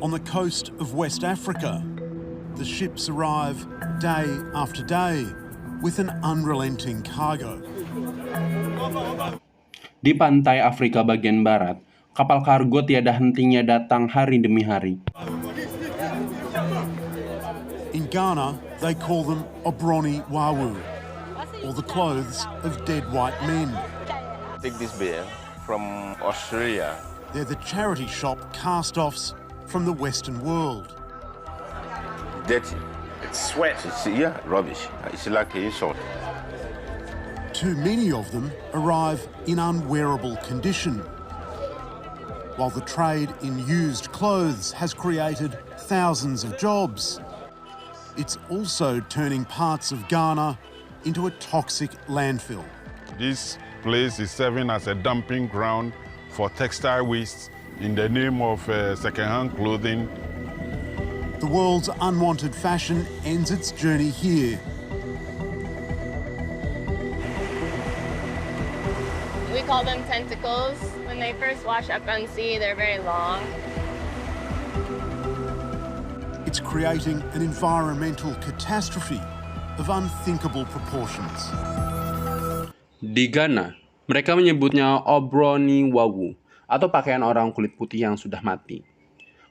on the coast of West Africa. The ships arrive day after day with an unrelenting cargo. Di pantai Afrika bagian barat, kapal kargo tiada hentinya datang hari demi hari. In Ghana, they call them Obroni Wawu, or the clothes of dead white men. Take this beer from Australia. They're the charity shop cast-offs from the Western world. Dirty. It's sweat. Rubbish. It's like an insult. Too many of them arrive in unwearable condition. While the trade in used clothes has created thousands of jobs, it's also turning parts of Ghana into a toxic landfill. This place is serving as a dumping ground for textile waste in the name of second-hand clothing. The world's unwanted fashion ends its journey here. We call them tentacles. When they first wash up on sea, they're very long. It's creating an environmental catastrophe of unthinkable proportions. Di Ghana, mereka menyebutnya Obroni Wawu, atau pakaian orang kulit putih yang sudah mati.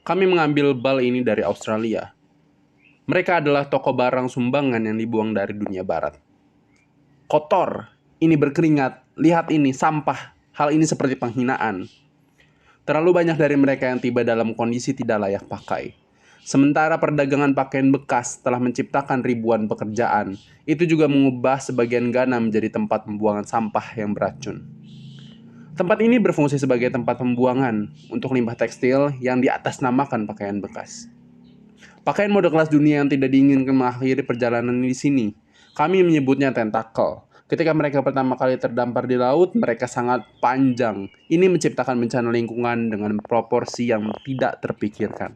Kami mengambil bal ini dari Australia. Mereka adalah toko barang sumbangan yang dibuang dari dunia barat. Kotor, ini berkeringat, lihat ini, sampah. Hal ini seperti penghinaan. Terlalu banyak dari mereka yang tiba dalam kondisi tidak layak pakai. Sementara perdagangan pakaian bekas telah menciptakan ribuan pekerjaan, itu juga mengubah sebagian Ghana menjadi tempat pembuangan sampah yang beracun. Tempat ini berfungsi sebagai tempat pembuangan untuk limbah tekstil yang diatasnamakan pakaian bekas. Pakaian mode kelas dunia yang tidak diinginkan mengakhiri perjalanan di sini. Kami menyebutnya tentakel. Ketika mereka pertama kali terdampar di laut, mereka sangat panjang. Ini menciptakan bencana lingkungan dengan proporsi yang tidak terpikirkan.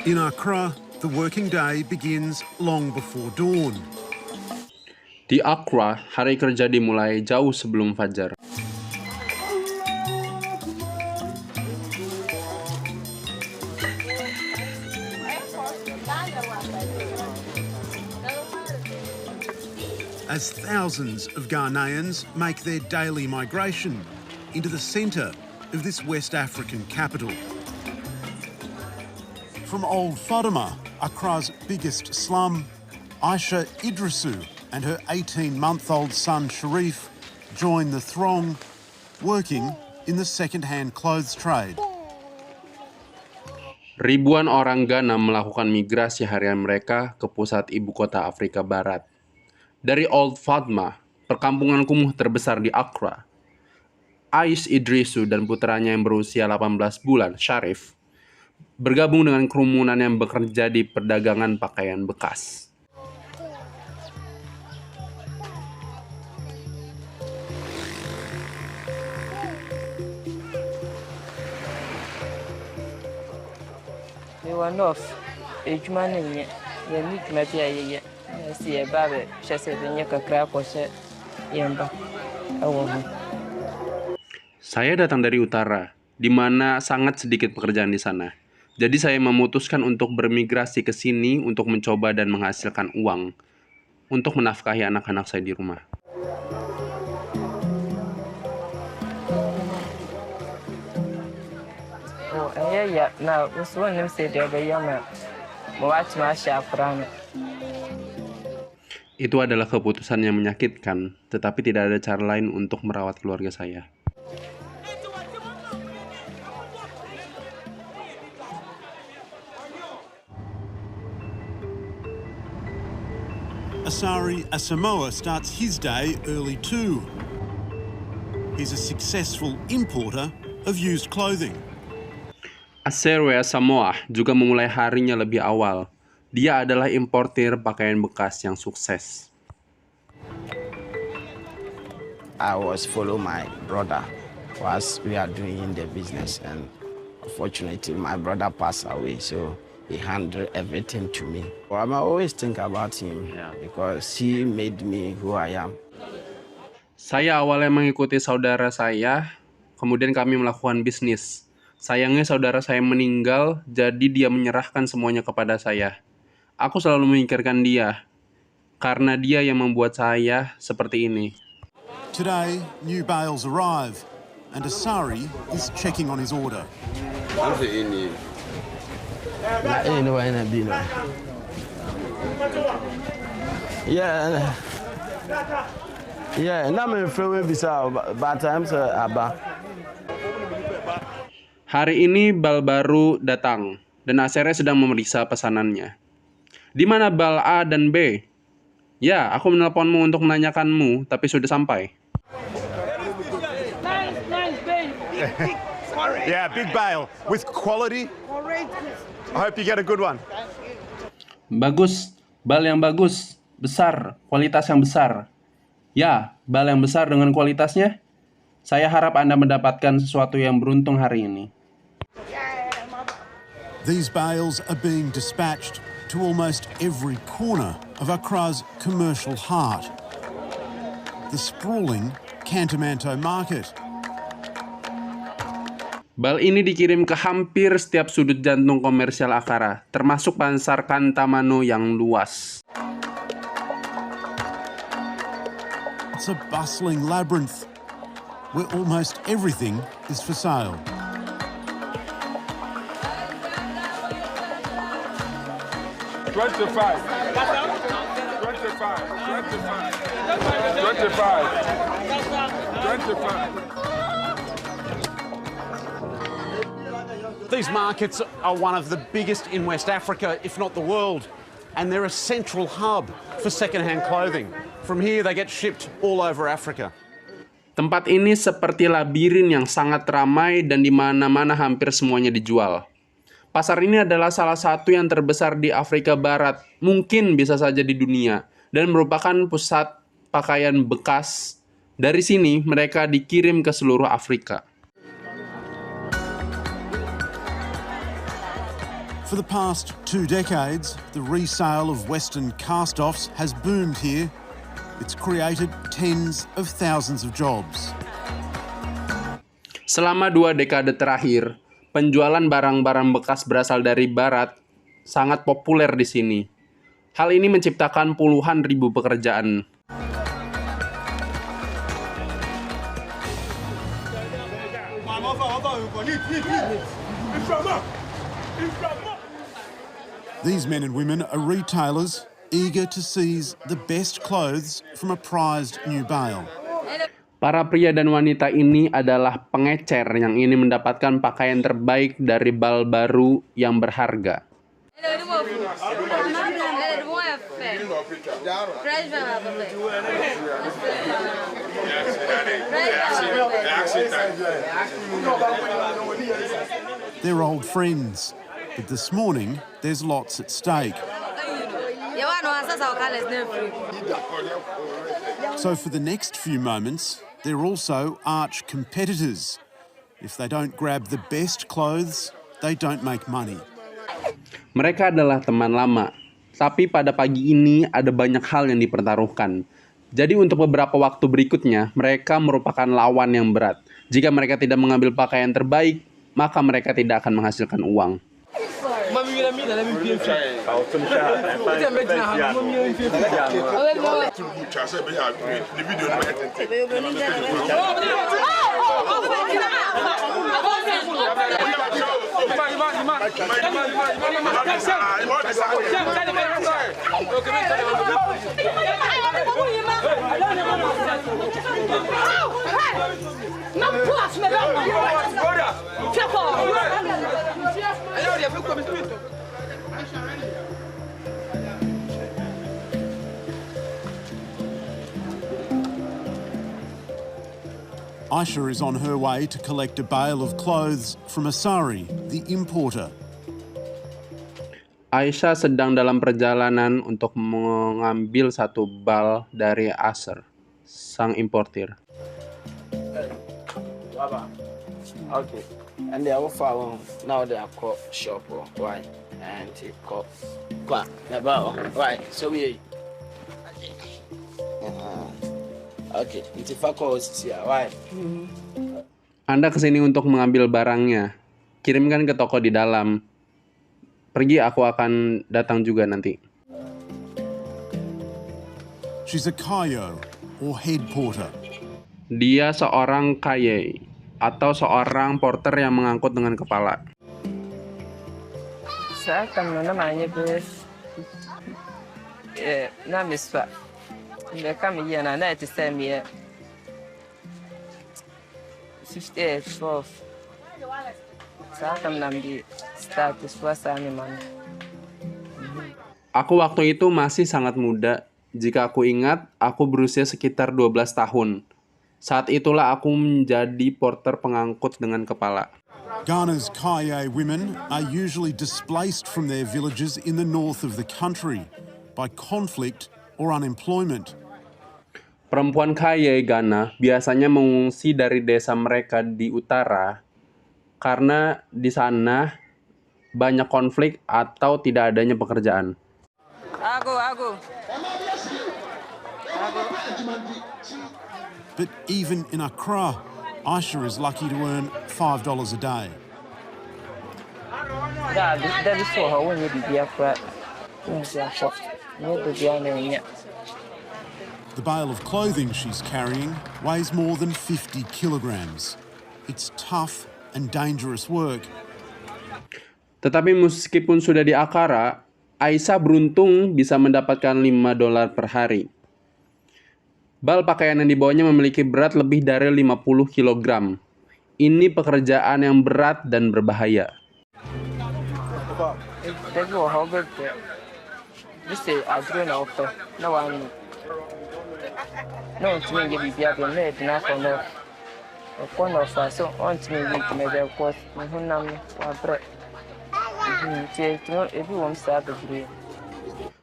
In Accra, the working day begins long before dawn. Di Accra, hari kerja dimulai jauh sebelum fajar. As thousands of Ghanaians make their daily migration into the centre of this West African capital. From Old Fadama, Accra's biggest slum, Aisha Idrisu and her 18-month-old son Sharif join the throng, working in the second-hand clothes trade. Ribuan orang Ghana melakukan migrasi harian mereka ke pusat ibu kota Afrika Barat. Dari Old Fadama, perkampungan kumuh terbesar di Accra, Ais Idrisu dan putranya yang berusia 18 bulan, Sharif, bergabung dengan kerumunan yang bekerja di perdagangan pakaian bekas. Saya datang dari utara, di mana sangat sedikit pekerjaan di sana. Jadi saya memutuskan untuk bermigrasi ke sini untuk mencoba dan menghasilkan uang untuk menafkahi anak-anak saya di rumah. Itu adalah keputusan yang menyakitkan, tetapi tidak ada cara lain untuk merawat keluarga saya. Asari Asamoah starts his day early too. He's a successful importer of used clothing. Asari Asamoah juga memulai harinya lebih awal. Dia adalah importir pakaian bekas yang sukses. I was follow my brother for us. We are doing the business, and unfortunately, my brother passed away, so he handled everything to me. Well, I always think about him because he made me who I am. Saya awalnya mengikuti saudara saya, kemudian kami melakukan bisnis. Sayangnya saudara saya meninggal, jadi dia menyerahkan semuanya kepada saya. Aku selalu memikirkan dia, karena dia yang membuat saya seperti ini. Today, new bales arrive, and Asari is checking on his order. Hari ini bal baru datang, dan Asere sedang memeriksa pesanannya. Di mana bal A dan B? Ya, aku menelponmu untuk menanyakanmu, tapi sudah sampai. Yeah, big bale with quality. I hope you get a good one. Bagus, bal yang bagus, besar, kualitas yang besar. Ya, bal yang besar dengan kualitasnya. Saya harap Anda mendapatkan sesuatu yang beruntung hari ini. These bales are being dispatched to almost every corner of Accra's commercial heart, the sprawling Cantamanto market. Bal ini dikirim ke hampir setiap sudut jantung komersial Accra, termasuk pasar Cantamano yang luas. It's a bustling labyrinth where almost everything is for sale. These markets are one of the biggest in West Africa, if not the world, and they're a central hub for second-hand clothing. From here, they get shipped all over Africa. Tempat ini seperti labirin yang sangat ramai dan di mana-mana hampir semuanya dijual. Pasar ini adalah salah satu yang terbesar di Afrika Barat, mungkin bisa saja di dunia, dan merupakan pusat pakaian bekas. Dari sini, mereka dikirim ke seluruh Afrika. For the past 2 decades, the resale of Western cast-offs has boomed here. It's created tens of thousands of jobs. Selama 2 dekade terakhir, penjualan barang-barang bekas berasal dari Barat sangat populer di sini. Hal ini menciptakan puluhan ribu pekerjaan. These men and women are retailers eager to seize the best clothes from a prized new bale. Para pria dan wanita ini adalah pengecer yang ingin mendapatkan pakaian terbaik dari bal baru yang berharga. They're old friends, but this morning there's lots at stake. So for the next few moments, they're also arch competitors. If they don't grab the best clothes, they don't make money. Mereka adalah teman lama, tapi pada pagi ini ada banyak hal yang dipertaruhkan. Jadi untuk beberapa waktu berikutnya, mereka merupakan lawan yang berat. Jika mereka tidak mengambil pakaian terbaik, maka mereka tidak akan menghasilkan uang. Aisha is on her way to collect a bale of clothes from Asari, the importer. Aisyah sedang dalam perjalanan untuk mengambil satu bal dari Aser, sang importir. Baba. Okay. And they offer now they are called shop or why? And they call qua. Right. So we okay. It's a call why? Anda kesini untuk mengambil barangnya. Kirimkan ke toko di dalam. Pergi, aku akan datang juga nanti. She's a kayo, or head porter. Dia seorang kaye, atau seorang porter yang mengangkut dengan kepala. Saya akan namanya nama Isfa. Mereka menjadi anak itu saya 58, 12. Saya akan mengambil status puasa mana. Aku waktu itu masih sangat muda. Jika aku ingat, aku berusia sekitar 12 tahun. Saat itulah aku menjadi porter pengangkut dengan kepala. Ghana's Kaye women are usually displaced from their villages in the north of the country by conflict or unemployment. Perempuan Kaye Ghana biasanya mengungsi dari desa mereka di utara karena di sana banyak konflik atau tidak adanya pekerjaan. Aku. But even in Accra, Aisha is lucky to earn $5 a day. The bale of clothing she's carrying weighs more than 50 kilograms. It's tough and dangerous work. Tetapi meskipun sudah di Accra, Aisyah beruntung bisa mendapatkan $5 per hari. Bal pakaian yang dibawanya memiliki berat lebih dari 50 kg. Ini pekerjaan yang berat dan berbahaya.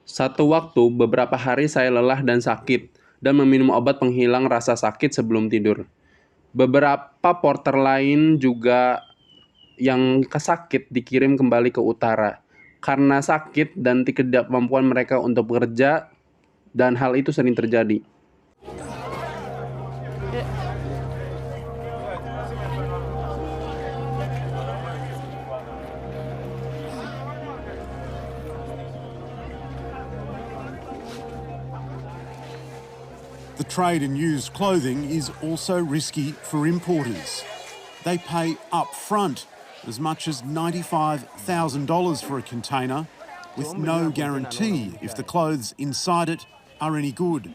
Satu waktu, beberapa hari saya lelah dan sakit, dan meminum obat penghilang rasa sakit sebelum tidur. Beberapa porter lain juga yang sakit dikirim kembali ke utara karena sakit dan ketidakmampuan mereka untuk bekerja, dan hal itu sering terjadi. The trade in used clothing is also risky for importers. They pay up front as much as $95,000 for a container, with no guarantee if the clothes inside it are any good.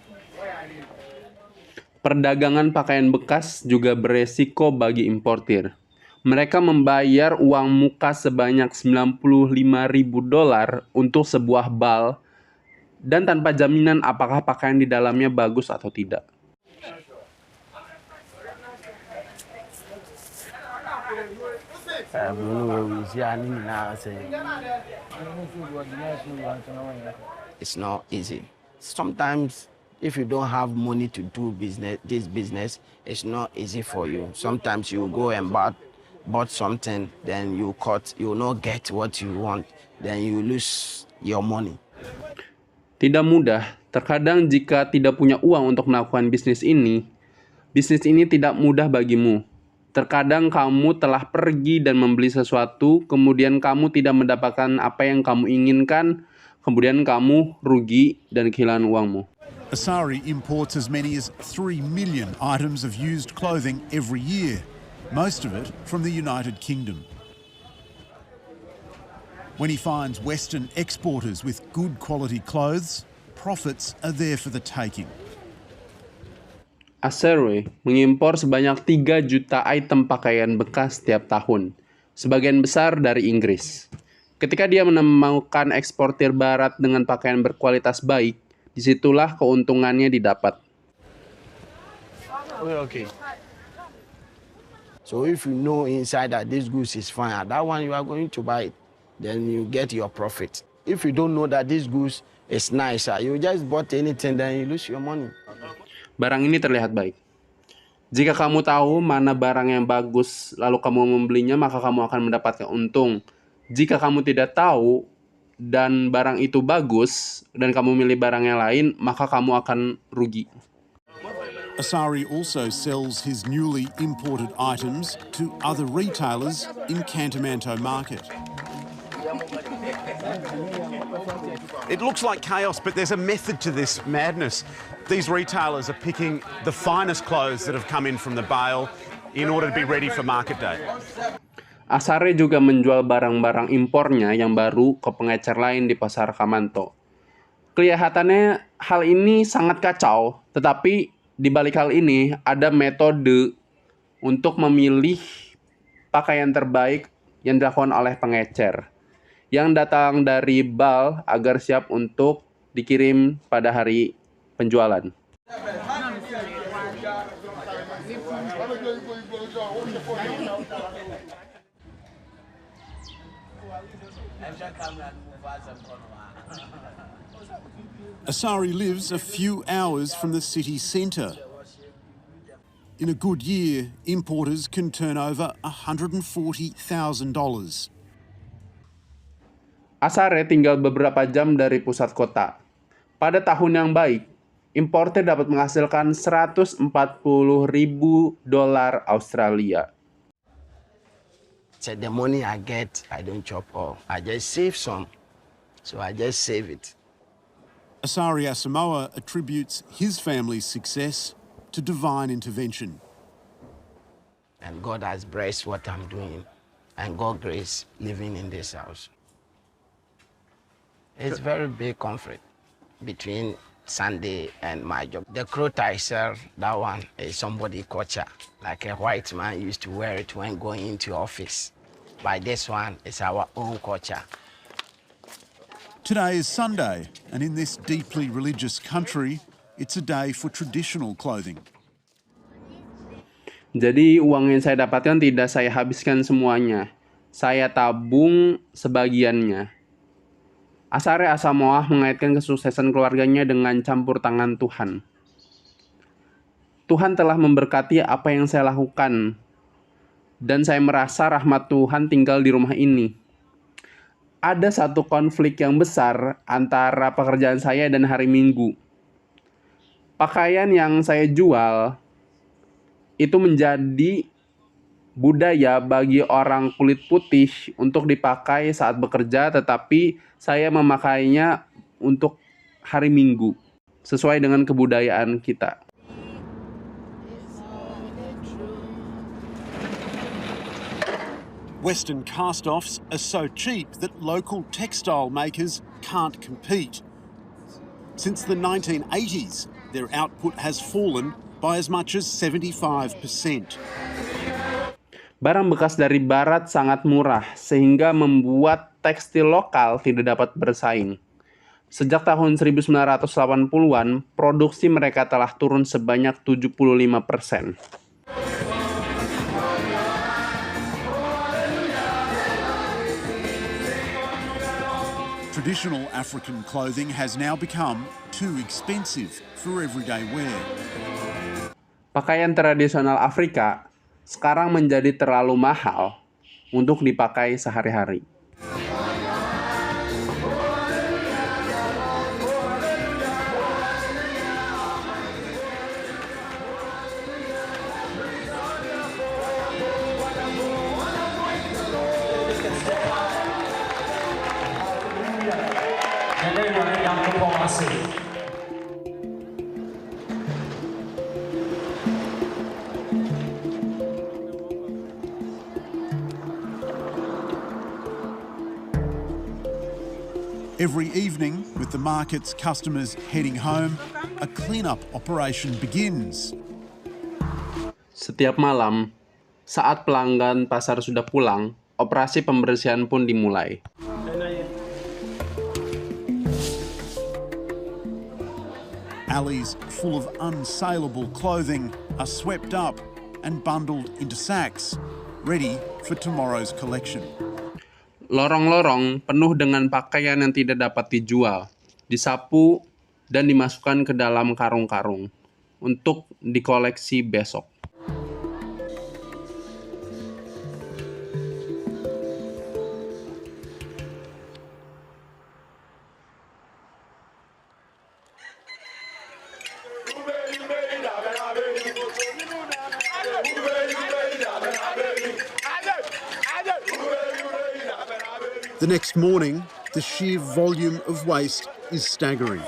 Perdagangan pakaian bekas juga beresiko bagi importir. Mereka membayar uang muka sebanyak $95.000 untuk sebuah bal, dan tanpa jaminan apakah pakaian di dalamnya bagus atau tidak. It's not easy. Sometimes, if you don't have money to do this business, it's not easy for you. Sometimes you go and bought something, then you will not get what you want, then you lose your money. Tidak mudah. Terkadang jika tidak punya uang untuk melakukan bisnis ini tidak mudah bagimu. Terkadang kamu telah pergi dan membeli sesuatu, kemudian kamu tidak mendapatkan apa yang kamu inginkan, kemudian kamu rugi dan kehilangan uangmu. Asari imports as many as 3 million items of used clothing every year, most of it from the United Kingdom. When he finds Western exporters with good quality clothes, profits are there for the taking. Asari mengimpor sebanyak 3 juta item pakaian bekas setiap tahun, sebagian besar dari Inggris. Ketika dia menemukan eksportir barat dengan pakaian berkualitas baik, disitulah keuntungannya didapat. Okay. So if you know inside that this goods is fine, that one you are going to buy it, then you get your profit. If you don't know that this goods is nice, you just bought anything, then you lose your money. Barang ini terlihat baik. Jika kamu tahu mana barang yang bagus, lalu kamu membelinya, maka kamu akan mendapatkan untung. Jika kamu tidak tahu dan barang itu bagus, dan kamu milih barang yang lain, maka kamu akan rugi. Asari also sells his newly imported items to other retailers in Cantamanto Market. It looks like chaos, but there's a method to this madness. These retailers are picking the finest clothes that have come in from the bale in order to be ready for market day. Asare juga menjual barang-barang impornya yang baru ke pengecer lain di pasar Kamanto. Kelihatannya hal ini sangat kacau, tetapi di balik hal ini ada metode untuk memilih pakaian terbaik yang dilakukan oleh pengecer yang datang dari bal agar siap untuk dikirim pada hari penjualan. Asari lives a few hours from the city centre. In a good year, importers can turn over $140,000. Asare tinggal beberapa jam dari pusat kota. Pada tahun yang baik, importer dapat menghasilkan $140,000 Australia. So the money I get, I don't chop all. I just save some. So I just save it. Asari Asamoah attributes his family's success to divine intervention. And God has blessed what I'm doing. And God grace living in this house. It's very big conflict between Sunday and my job. The clothes I sell, that one is somebody culture. Like a white man used to wear it when going into office. But this one is our own culture. Today is Sunday, and in this deeply religious country, it's a day for traditional clothing. Jadi uang yang saya dapatkan tidak saya habiskan semuanya. Saya tabung sebagiannya. Asare Asamoah mengaitkan kesuksesan keluarganya dengan campur tangan Tuhan. Tuhan telah memberkati apa yang saya lakukan, dan saya merasa rahmat Tuhan tinggal di rumah ini. Ada satu konflik yang besar antara pekerjaan saya dan hari Minggu. Pakaian yang saya jual itu menjadi budaya bagi orang kulit putih untuk dipakai saat bekerja, tetapi saya memakainya untuk hari Minggu, sesuai dengan kebudayaan kita. Western cast-offs are so cheap that local textile makers can't compete. Since the 1980s, their output has fallen by as much as 75%. Barang bekas dari barat sangat murah, sehingga membuat tekstil lokal tidak dapat bersaing. Sejak tahun 1980-an, produksi mereka telah turun sebanyak 75%. Traditional African clothing has now become too expensive for everyday wear. Pakaian tradisional Afrika sekarang menjadi terlalu mahal untuk dipakai sehari-hari. Every evening, with the market's customers heading home, a clean-up operation begins. Setiap malam, saat pelanggan pasar sudah pulang, operasi pembersihan pun dimulai. Alleys full of unsaleable clothing are swept up and bundled into sacks, ready for tomorrow's collection. Lorong-lorong penuh dengan pakaian yang tidak dapat dijual, disapu, dan dimasukkan ke dalam karung-karung untuk dikoleksi besok. The next morning, the sheer volume of waste is staggering.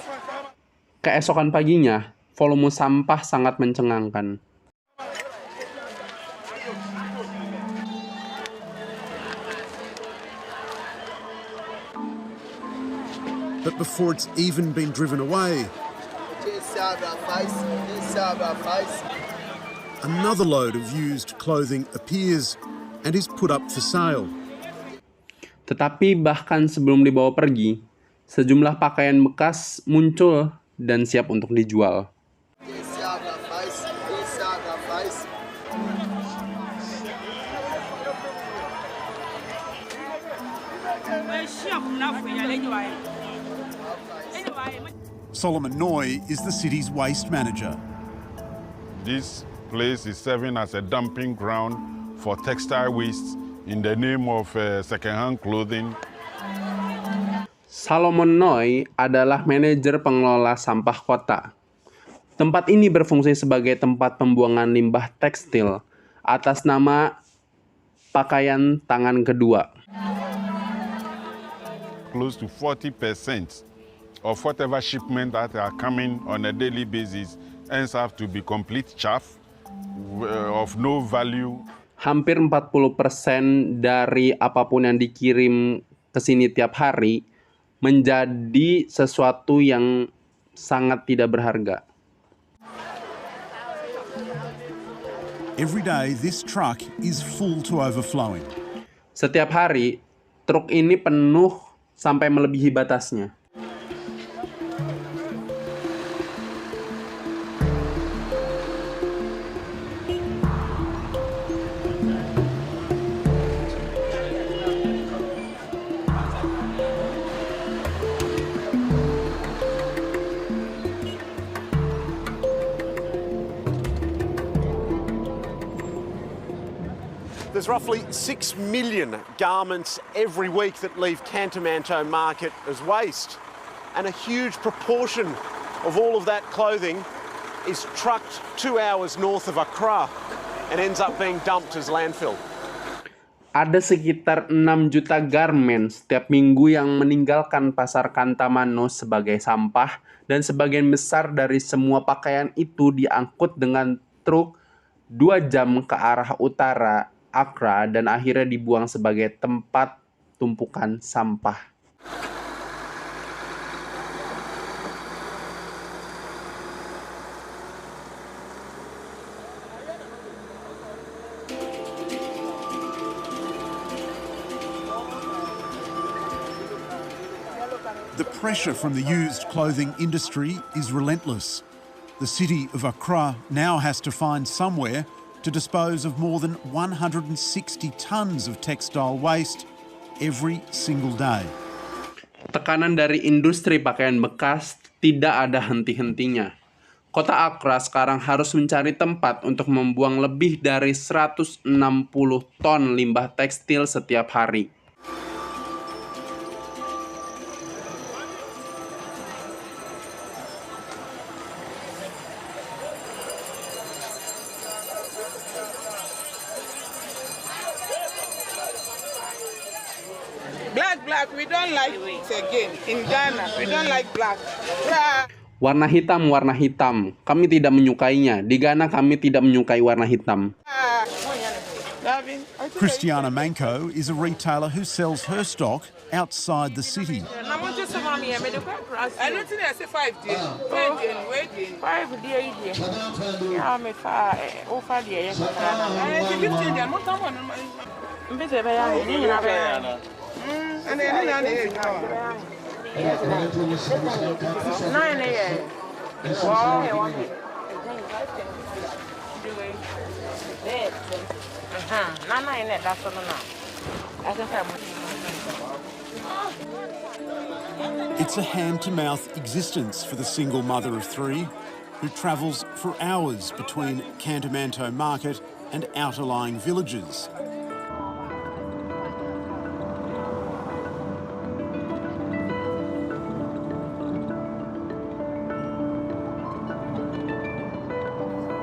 Keesokan paginya, volume sampah sangat mencengangkan. But before it's even been driven away, another load of used clothing appears and is put up for sale. Tetapi bahkan sebelum dibawa pergi, sejumlah pakaian bekas muncul dan siap untuk dijual. Solomon Noy is the city's waste manager. This place is serving as a dumping ground for textile waste in the name of second-hand clothing. Solomon Noy adalah manajer pengelola sampah kota. Tempat ini berfungsi sebagai tempat pembuangan limbah tekstil atas nama pakaian tangan kedua. Close to 40% of whatever shipment that are coming on a daily basis ends up to be complete chaff of no value. Hampir 40% dari apapun yang dikirim ke sini tiap hari menjadi sesuatu yang sangat tidak berharga. Every day, this truck is full to overflowing. Setiap hari, truk ini penuh sampai melebihi batasnya. There's roughly 6 million garments every week that leave Cantamanto Market as waste. And a huge proportion of all of that clothing is trucked 2 hours north of Accra and ends up being dumped as landfill. Ada sekitar 6 juta garmen setiap minggu yang meninggalkan pasar Kantamano sebagai sampah, dan sebagian besar dari semua pakaian itu diangkut dengan truk 2 jam ke arah utara Accra dan akhirnya dibuang sebagai tempat tumpukan sampah. The pressure from the used clothing industry is relentless. The city of Accra now has to find somewhere to dispose of more than 160 tons of textile waste every single day. Tekanan dari industri pakaian bekas tidak ada henti-hentinya. Kota Accra sekarang harus mencari tempat untuk membuang lebih dari 160 ton limbah tekstil setiap hari. Black, we don't like it again. In Ghana, we don't like black. Warna hitam. Kami tidak menyukainya. Di Ghana kami tidak menyukai warna hitam. Christiana Manco is a retailer who sells her stock outside the city. It's a hand-to-mouth existence for the single mother of 3 who travels for hours between Cantamanto Market and outlying villages.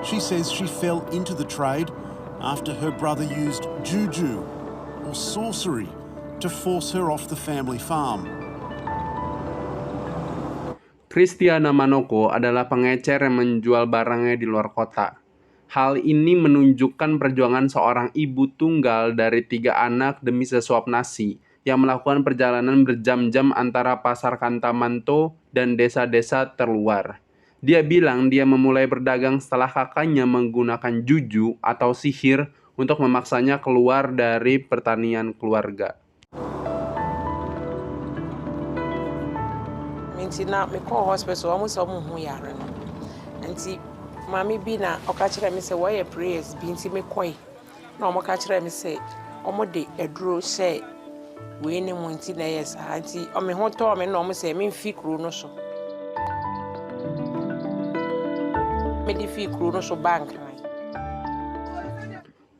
She says she fell into the trade after her brother used juju, or sorcery, to force her off the family farm. Christiana Manoko adalah pengecer yang menjual barangnya di luar kota. Hal ini menunjukkan perjuangan seorang ibu tunggal dari 3 anak demi sesuap nasi yang melakukan perjalanan berjam-jam antara pasar Kantamanto dan desa-desa terluar. Dia bilang dia memulai berdagang setelah kakaknya menggunakan juju atau sihir untuk memaksanya keluar dari pertanian keluarga. Nti na me call hospital omo so mo hu yare no nti mami bi na oka kire me se wo ye prayers bi nti me koi na omo ka kire me se omo de eduro se we ni mo nti na yes nti o me ho to me na omo se me fi kru no so me di fi kru no so bank.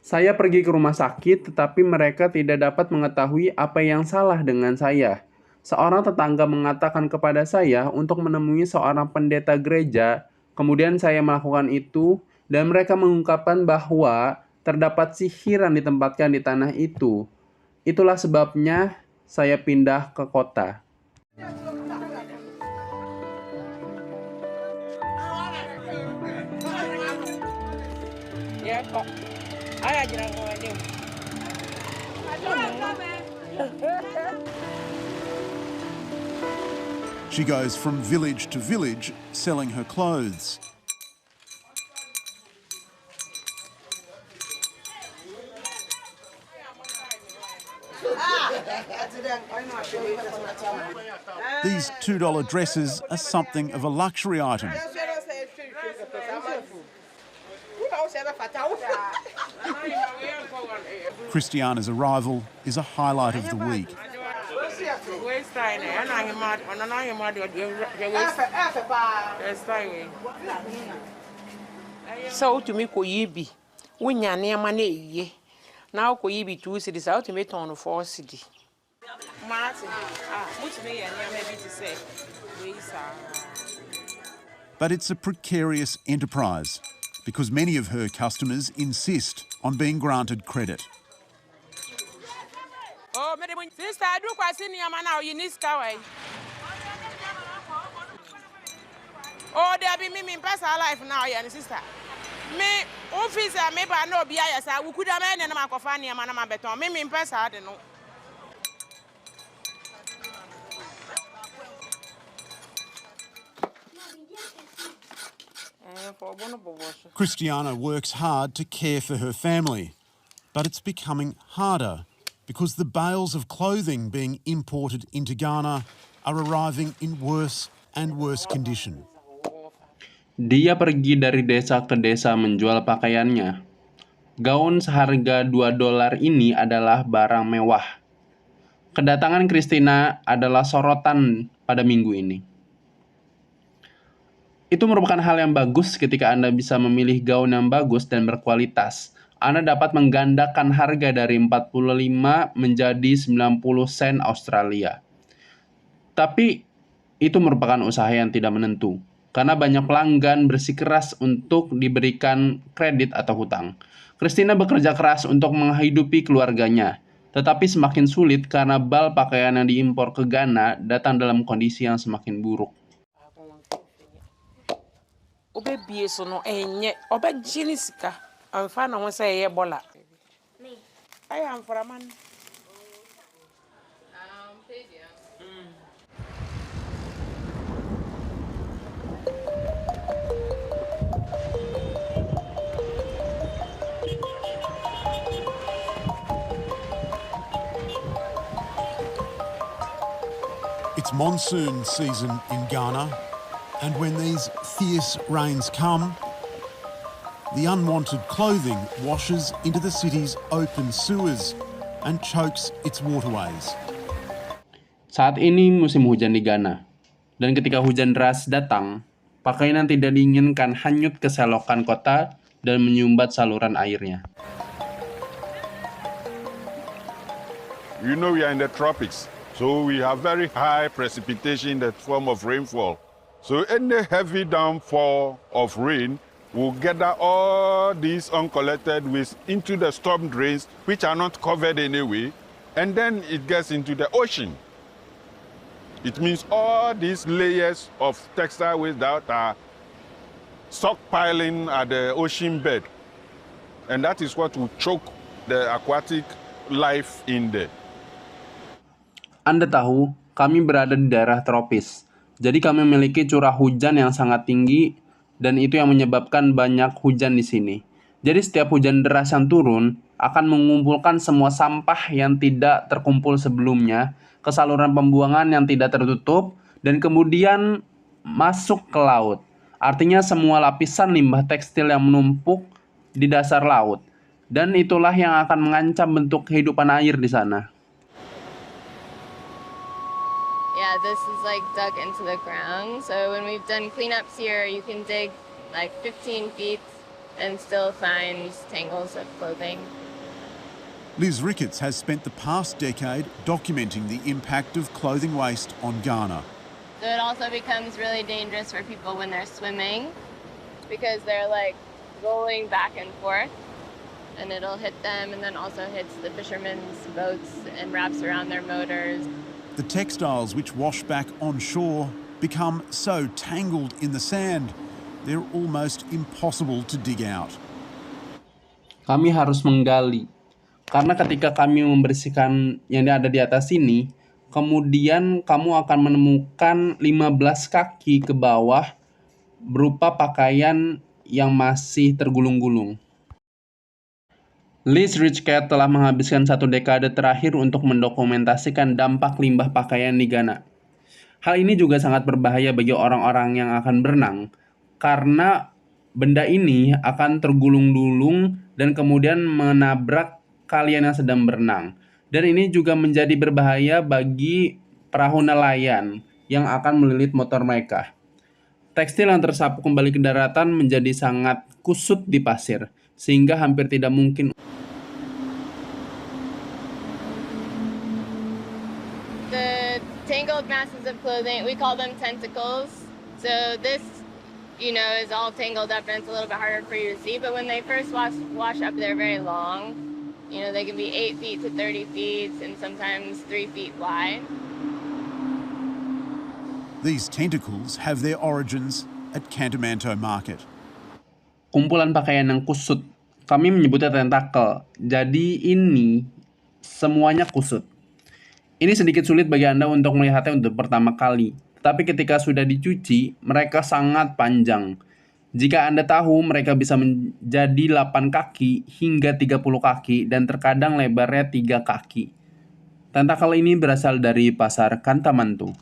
Saya pergi ke rumah sakit tetapi mereka tidak dapat mengetahui apa yang salah dengan saya. Seorang tetangga mengatakan kepada saya untuk menemui seorang pendeta gereja, kemudian saya melakukan itu, dan mereka mengungkapkan bahwa terdapat sihir yang ditempatkan di tanah itu. Itulah sebabnya saya pindah ke kota. She goes from village to village selling her clothes. These $2 dresses are something of a luxury item. Christiana's arrival is a highlight of the week. So to me ko yibi wonya ne ma na eyiye na ko yibi 2 cedis out to me ton 4 cedi mati mutumi ye ne ma bi ti say we sa. But it's a precarious enterprise because many of her customers insist on being granted credit. Oh, sister, I do quite see your man now. You need skyway. Oh, there be me personal life now, yeah, sister. Me office, maybe I know be yes, I could have made a macofani and my beton. Me person, I don't know. Christiana works hard to care for her family, but it's becoming harder because the bales of clothing being imported into Ghana are arriving in worse and worse condition. Dia pergi dari desa ke desa menjual pakaiannya. Gaun seharga $2 ini adalah barang mewah. Kedatangan Christina adalah sorotan pada minggu ini. Itu merupakan hal yang bagus ketika Anda bisa memilih gaun yang bagus dan berkualitas. Anda dapat menggandakan harga dari 45 menjadi 90 sen Australia. Tapi itu merupakan usaha yang tidak menentu, karena banyak pelanggan bersikeras untuk diberikan kredit atau hutang. Christina bekerja keras untuk menghidupi keluarganya, tetapi semakin sulit karena bal pakaian yang diimpor ke Ghana datang dalam kondisi yang semakin buruk. Obe bieso no enye obe jinisika amfa na won say Ebola me I am for a man It's monsoon season in Ghana, and when these fierce rains come, the unwanted clothing washes into the city's open sewers and chokes its waterways. Saat ini musim hujan di Ghana, dan ketika hujan deras datang, pakaian yang tidak diinginkan hanyut ke selokan kota dan menyumbat saluran airnya. You know we are in the tropics, so we have very high precipitation in the form of rainfall. So any heavy downfall of rain will gather all these uncollected waste into the storm drains, which are not covered anyway, and then it gets into the ocean. It means all these layers of textile waste that are stockpiling at the ocean bed. And that is what will choke the aquatic life in there. Anda tahu, kami berada di daerah tropis. Jadi kami memiliki curah hujan yang sangat tinggi dan itu yang menyebabkan banyak hujan di sini. Jadi setiap hujan deras yang turun akan mengumpulkan semua sampah yang tidak terkumpul sebelumnya ke saluran pembuangan yang tidak tertutup dan kemudian masuk ke laut. Artinya semua lapisan limbah tekstil yang menumpuk di dasar laut. Dan itulah yang akan mengancam bentuk kehidupan air di sana. Yeah, this is like dug into the ground. So when we've done cleanups here, you can dig like 15 feet and still find tangles of clothing. Liz Ricketts has spent the past decade documenting the impact of clothing waste on Ghana. So it also becomes really dangerous for people when they're swimming because they're like rolling back and forth and it'll hit them and then also hits the fishermen's boats and wraps around their motors. The textiles which wash back on shore become so tangled in the sand, they're almost impossible to dig out. Kami harus menggali, karena ketika kami membersihkan yang ada di atas ini, kemudian kamu akan menemukan 15 kaki ke bawah berupa pakaian yang masih tergulung-gulung. Liz Ricketts telah menghabiskan 1 dekade terakhir untuk mendokumentasikan dampak limbah pakaian di Ghana. Hal ini juga sangat berbahaya bagi orang-orang yang akan berenang, karena benda ini akan tergulung-gulung dan kemudian menabrak kalian yang sedang berenang. Dan ini juga menjadi berbahaya bagi perahu nelayan yang akan melilit motor mereka. Tekstil yang tersapu kembali ke daratan menjadi sangat kusut di pasir, sehingga hampir tidak mungkin. The tangled masses of clothing, we call them tentacles. So this, is all tangled up and it's a little bit harder for you to see. But when they first wash up, they're very long. They can be 8 feet to 30 feet and sometimes 3 feet wide. These tentacles have their origins at Cantamanto Market. Kumpulan pakaian yang kusut, kami menyebutnya tentakel. Jadi ini semuanya kusut. Ini sedikit sulit bagi Anda untuk melihatnya untuk pertama kali. Tetapi ketika sudah dicuci, mereka sangat panjang. Jika Anda tahu, mereka bisa menjadi 8 kaki hingga 30 kaki dan terkadang lebarnya 3 kaki. Tentakel ini berasal dari pasar Cantamanto.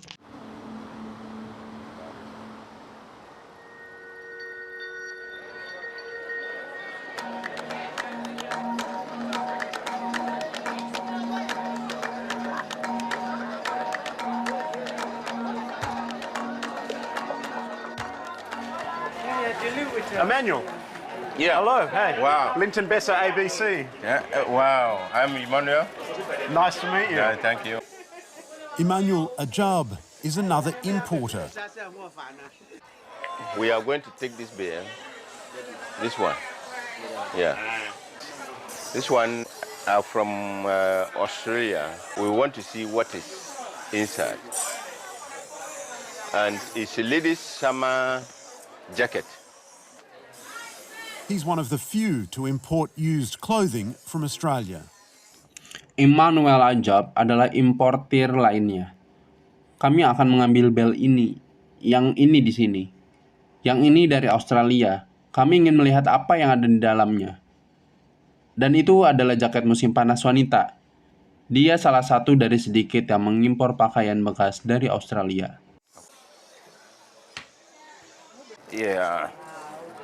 Emmanuel. Yeah. Hello. Hey. Wow. Linton Besser, ABC. Yeah. Wow. I'm Emmanuel. Nice to meet you. Yeah, thank you. Emmanuel Ajab is another importer. We are going to take this beer. This one. Yeah. This one from Australia. We want to see what is inside. And it's a ladies' summer jacket. He's one of the few to import used clothing from Australia. Emmanuel Ajab adalah importir lainnya. Kami akan mengambil bel ini, yang ini di sini. Yang ini dari Australia. Kami ingin melihat apa yang ada di dalamnya. Dan itu adalah jaket musim panas wanita. Dia salah satu dari sedikit yang mengimpor pakaian bekas dari Australia. Yeah,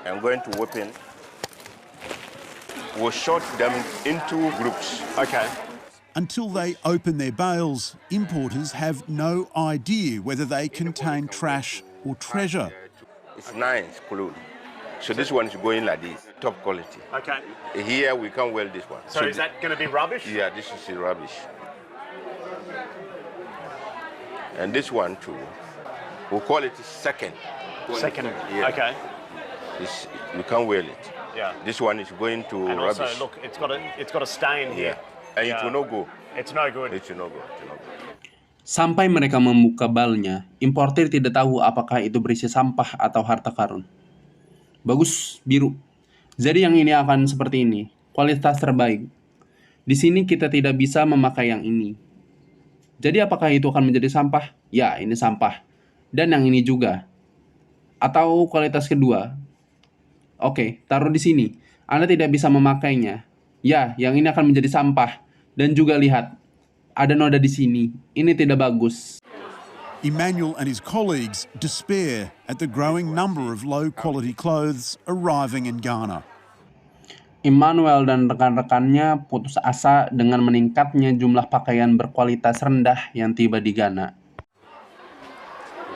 I'm going to open. We'll sort them into groups. Okay. Until they open their bales, importers have no idea whether they contain trash or treasure. It's nice clothes. So this one is going like this, top quality. Okay. Here we can wear this one. So is that going to be rubbish? Yeah, this is the rubbish. And this one too, we'll call it second. Second. Yeah. Okay. We can't wear it. Yeah. This one is going to And rubbish. also, look, it's got a stain here. And it will not go. It's no good. It will not go. It will not go. Sampai mereka membuka balnya, importir tidak tahu apakah itu berisi sampah atau harta karun. Bagus, biru. Jadi yang ini akan seperti ini, kualitas terbaik. Di sini kita tidak bisa memakai yang ini. Jadi apakah itu akan menjadi sampah? Ya, ini sampah. Dan yang ini juga. Atau kualitas kedua. Oke, taruh di sini. Anda tidak bisa memakainya. Ya, yang ini akan menjadi sampah. Dan juga lihat, ada noda di sini. Ini tidak bagus. Emmanuel and his colleagues despair at the growing number of low-quality clothes arriving in Ghana. Emmanuel dan rekan-rekannya putus asa dengan meningkatnya jumlah pakaian berkualitas rendah yang tiba di Ghana.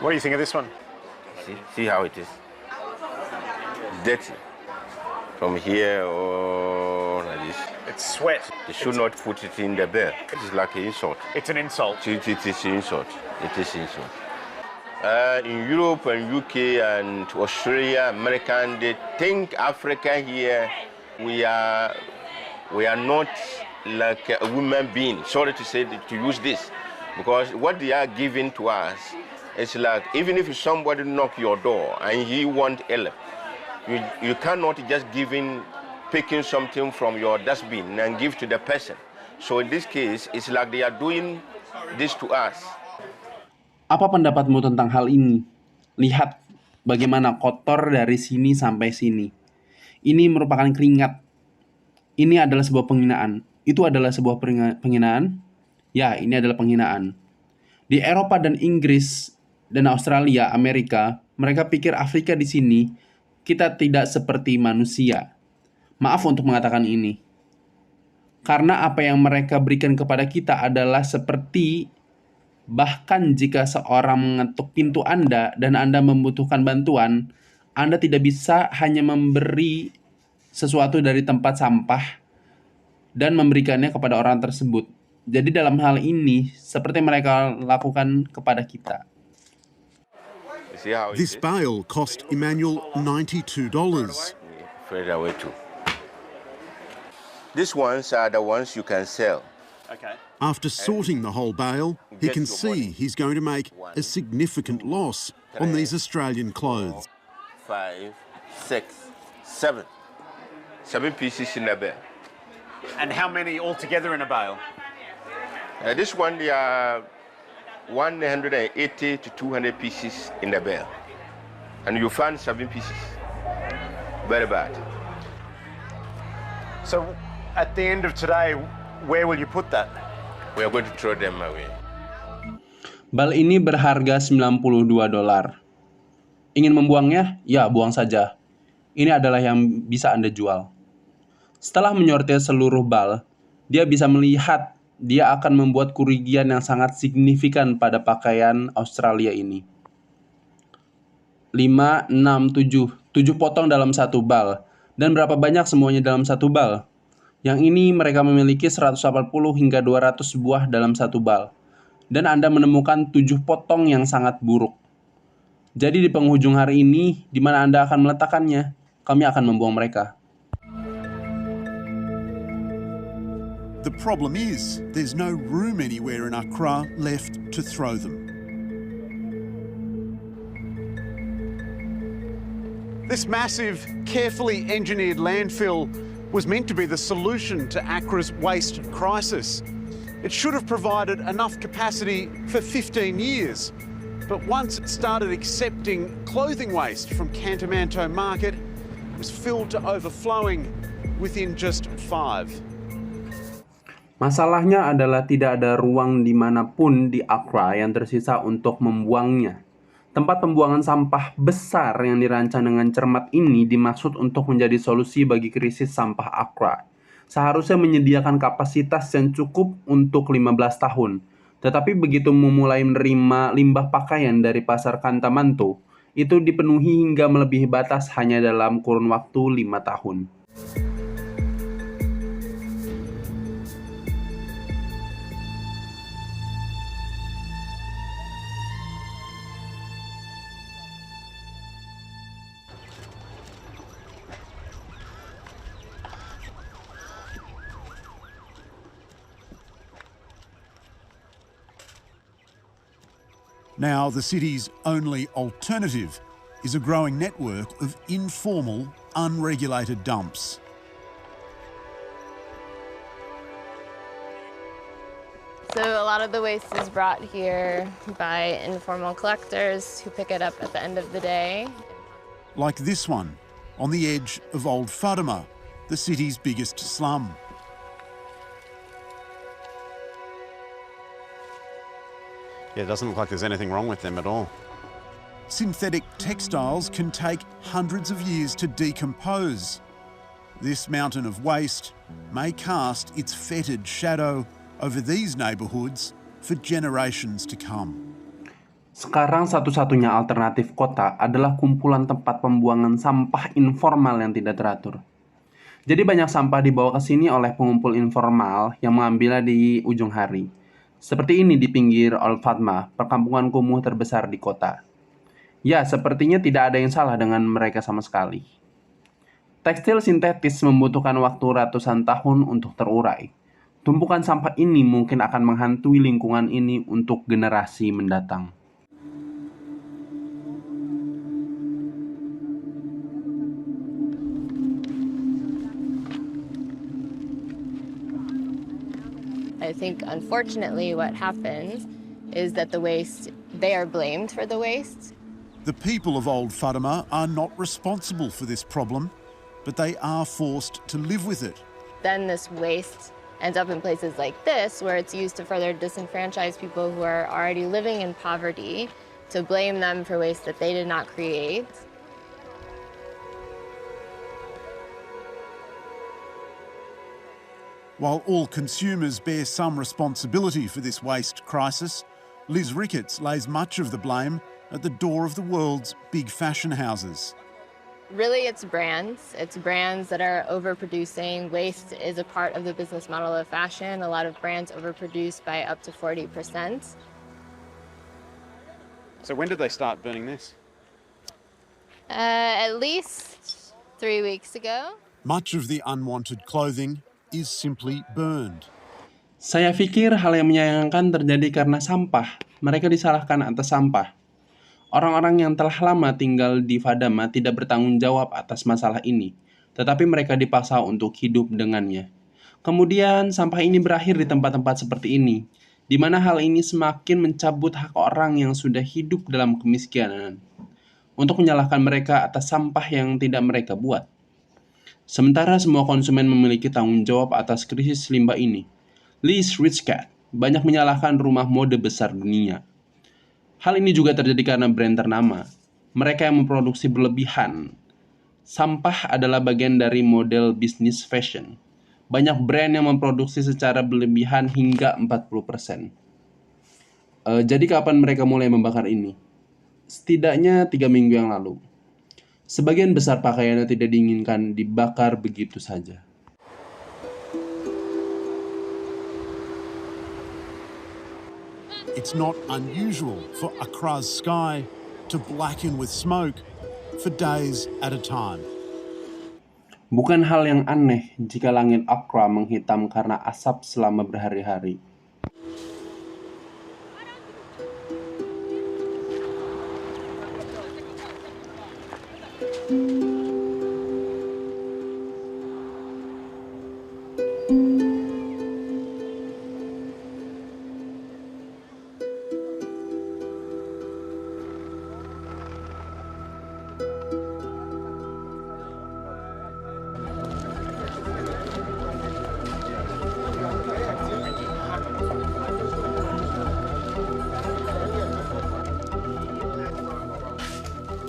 What do you think of this one? See how it is. Dirty. From here or like this. It's sweat. They should not put it in the bed. It is like an insult. It's an insult. It is insult. It is insult. In Europe and UK and Australia, America, they think Africa here, we are not like a human being. Sorry to say to use this, because what they are giving to us, it's like even if somebody knock your door and he want help, you cannot just picking something from your dustbin and give to the person. So in this case, it's like they are doing this to us. Apa pendapatmu tentang hal ini? Lihat bagaimana kotor dari sini sampai sini. Ini merupakan keringat. Ini adalah sebuah penghinaan. Itu adalah sebuah penghinaan? Ya, ini adalah penghinaan. Di Eropa dan Inggris dan Australia, Amerika, mereka pikir Afrika di sini kita tidak seperti manusia. Maaf untuk mengatakan ini. Karena apa yang mereka berikan kepada kita adalah seperti bahkan jika seorang mengetuk pintu Anda dan Anda membutuhkan bantuan, Anda tidak bisa hanya memberi sesuatu dari tempat sampah dan memberikannya kepada orang tersebut. Jadi dalam hal ini, seperti mereka lakukan kepada kita. This bale cost Emmanuel $92. Further away too. These ones are the ones you can sell. Okay. After sorting the whole bale, he can see he's going to make a significant loss on these Australian clothes. 5, 6, 7. 7 pieces in a bale. And how many altogether in a bale? This one, they are 180 to 200 pieces in the bale. And you find 7 pieces. Very bad. So at the end of today, where will you put that? We are going to throw them away. Bal ini berharga $92. Ingin membuangnya? Ya, buang saja. Ini adalah yang bisa Anda jual. Setelah menyortir seluruh bal, dia bisa melihat dia akan membuat kerugian yang sangat signifikan pada pakaian Australia ini. 5, 6, 7. 7 potong dalam satu bal. Dan berapa banyak semuanya dalam satu bal? Yang ini mereka memiliki 180 hingga 200 buah dalam satu bal. Dan Anda menemukan 7 potong yang sangat buruk. Jadi di penghujung hari ini, di mana Anda akan meletakkannya, kami akan membuang mereka. The problem is there's no room anywhere in Accra left to throw them. This massive, carefully engineered landfill was meant to be the solution to Accra's waste crisis. It should have provided enough capacity for 15 years. But once it started accepting clothing waste from Cantamanto Market, it was filled to overflowing within just 5. Masalahnya adalah tidak ada ruang dimanapun di Accra yang tersisa untuk membuangnya. Tempat pembuangan sampah besar yang dirancang dengan cermat ini dimaksud untuk menjadi solusi bagi krisis sampah Accra. Seharusnya menyediakan kapasitas yang cukup untuk 15 tahun. Tetapi begitu memulai menerima limbah pakaian dari pasar Cantamanto, itu dipenuhi hingga melebihi batas hanya dalam kurun waktu 5 tahun. Now, the city's only alternative is a growing network of informal, unregulated dumps. So a lot of the waste is brought here by informal collectors who pick it up at the end of the day. Like this one, on the edge of Old Fatima, the city's biggest slum. Yeah, it doesn't look like there's anything wrong with them at all. Synthetic textiles can take hundreds of years to decompose. This mountain of waste may cast its fetid shadow over these neighbourhoods for generations to come. Sekarang satu-satunya alternatif kota adalah kumpulan tempat pembuangan sampah informal yang tidak teratur. Jadi banyak sampah dibawa ke sini oleh pengumpul informal yang mengambilnya di ujung hari. Seperti ini di pinggir Old Fatima, perkampungan kumuh terbesar di kota. Ya, sepertinya tidak ada yang salah dengan mereka sama sekali. Tekstil sintetis membutuhkan waktu ratusan tahun untuk terurai. Tumpukan sampah ini mungkin akan menghantui lingkungan ini untuk generasi mendatang. I think unfortunately what happens is that they are blamed for the waste. The people of Old Fatima are not responsible for this problem, but they are forced to live with it. Then this waste ends up in places like this, where it's used to further disenfranchise people who are already living in poverty, to blame them for waste that they did not create. While all consumers bear some responsibility for this waste crisis, Liz Ricketts lays much of the blame at the door of the world's big fashion houses. Really, it's brands. It's brands that are overproducing. Waste is a part of the business model of fashion. A lot of brands overproduce by up to 40%. So when did they start burning this? At least 3 weeks ago. Much of the unwanted clothing is simply burned. Saya pikir hal yang menyayangkan terjadi karena sampah. Mereka disalahkan atas sampah. Orang-orang yang telah lama tinggal di Fadama tidak bertanggung jawab atas masalah ini, tetapi mereka dipaksa untuk hidup dengannya. Kemudian, sampah ini berakhir di tempat-tempat seperti ini, di mana hal ini semakin mencabut hak orang yang sudah hidup dalam kemiskinan, untuk menyalahkan mereka atas sampah yang tidak mereka buat. Sementara semua konsumen memiliki tanggung jawab atas krisis limbah ini, Liz Ricketts banyak menyalahkan rumah mode besar dunia. Hal ini juga terjadi karena brand ternama. Mereka yang memproduksi berlebihan. Sampah adalah bagian dari model bisnis fashion. Banyak brand yang memproduksi secara berlebihan hingga 40%. Jadi kapan mereka mulai membakar ini? Setidaknya 3 minggu yang lalu. Sebagian besar pakaian yang tidak diinginkan dibakar begitu saja. It's not unusual for Accra's sky to blacken with smoke for days at a time. Bukan hal yang aneh jika langit Accra menghitam karena asap selama berhari-hari.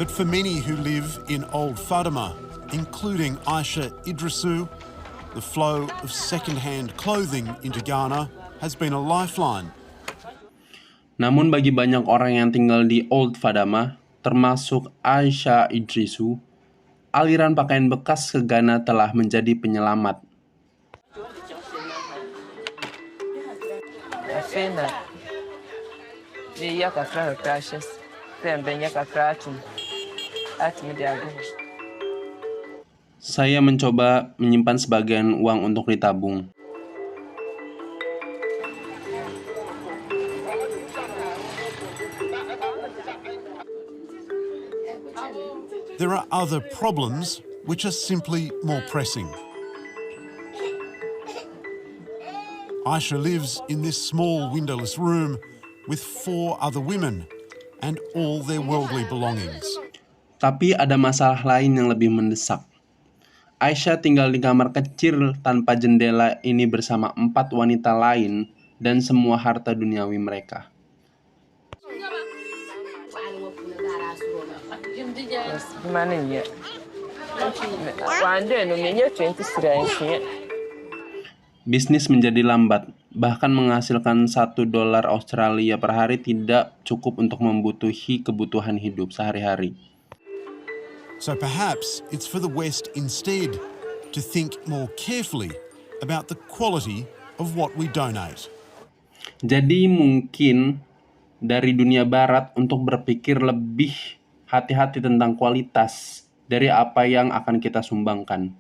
But for many who live in Old Fatima, including Aisha Idrisu, the flow of second-hand clothing into Ghana has been a lifeline. Namun bagi banyak orang yang tinggal di Old Fatima, termasuk Aisha Idrisu, aliran pakaian bekas ke Ghana telah menjadi penyelamat. Saya mencoba menyimpan sebagian uang untuk ditabung. There are other problems which are simply more pressing. Aisha lives in this small windowless room with 4 other women and all their worldly belongings. Tapi ada masalah lain yang lebih mendesak. Aisyah tinggal di kamar kecil tanpa jendela ini bersama 4 wanita lain dan semua harta duniawi mereka. Bisnis menjadi lambat, bahkan menghasilkan $1 Australia per hari tidak cukup untuk membutuhi kebutuhan hidup sehari-hari. So perhaps it's for the West instead to think more carefully about the quality of what we donate. Jadi mungkin dari dunia barat untuk berpikir lebih hati-hati tentang kualitas dari apa yang akan kita sumbangkan.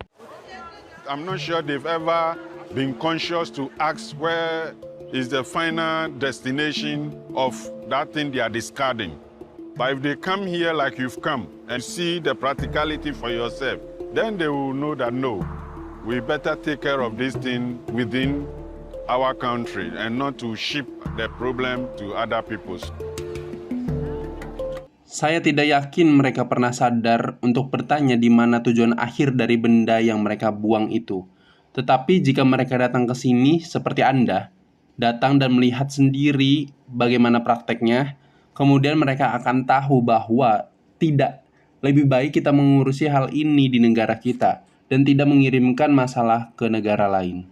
I'm not sure they've ever been conscious to ask where is the final destination of that thing they are discarding. But if they come here like you've come and see the practicality for yourself, then they will know that no, we better take care of this thing within our country and not to ship the problem to other peoples. Saya tidak yakin mereka pernah sadar untuk bertanya di mana tujuan akhir dari benda yang mereka buang itu. Tetapi jika mereka datang ke sini seperti Anda, datang dan melihat sendiri bagaimana prakteknya, kemudian mereka akan tahu bahwa tidak, lebih baik kita mengurusi hal ini di negara kita dan tidak mengirimkan masalah ke negara lain.